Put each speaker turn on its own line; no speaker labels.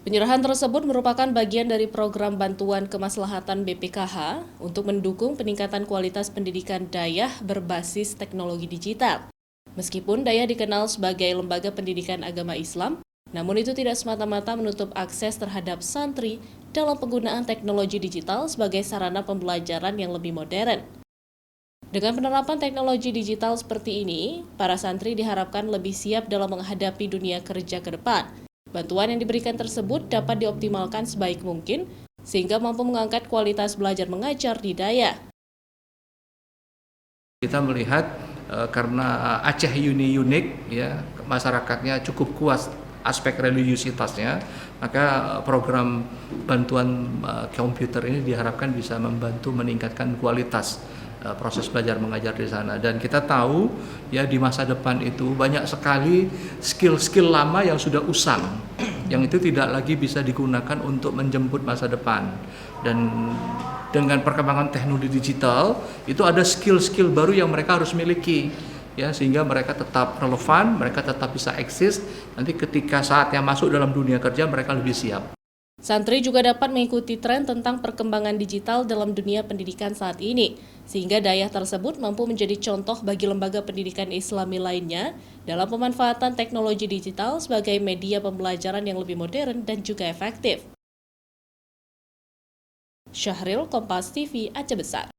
Penyerahan tersebut merupakan bagian dari program bantuan kemaslahatan BPKH untuk mendukung peningkatan kualitas pendidikan Dayah berbasis teknologi digital. Meskipun Dayah dikenal sebagai lembaga pendidikan agama Islam, namun itu tidak semata-mata menutup akses terhadap santri dalam penggunaan teknologi digital sebagai sarana pembelajaran yang lebih modern. Dengan penerapan teknologi digital seperti ini, para santri diharapkan lebih siap dalam menghadapi dunia kerja ke depan. Bantuan yang diberikan tersebut dapat dioptimalkan sebaik mungkin, sehingga mampu mengangkat kualitas belajar mengajar di Dayah.
Kita melihat karena Aceh ini unik, ya, masyarakatnya cukup kuat aspek religiusitasnya, maka program bantuan komputer ini diharapkan bisa membantu meningkatkan kualitas proses belajar mengajar di sana. Dan kita tahu ya di masa depan itu banyak sekali skill-skill lama yang sudah usang, yang itu tidak lagi bisa digunakan untuk menjemput masa depan. Dan dengan perkembangan teknologi digital itu ada skill-skill baru yang mereka harus miliki, ya, sehingga mereka tetap relevan, mereka tetap bisa eksis. Nanti ketika saatnya masuk dalam dunia kerja mereka lebih siap.
Santri juga dapat mengikuti tren tentang perkembangan digital dalam dunia pendidikan saat ini, sehingga Dayah tersebut mampu menjadi contoh bagi lembaga pendidikan Islami lainnya dalam pemanfaatan teknologi digital sebagai media pembelajaran yang lebih modern dan juga efektif. Syahril, Kompas TV, Aceh Besar.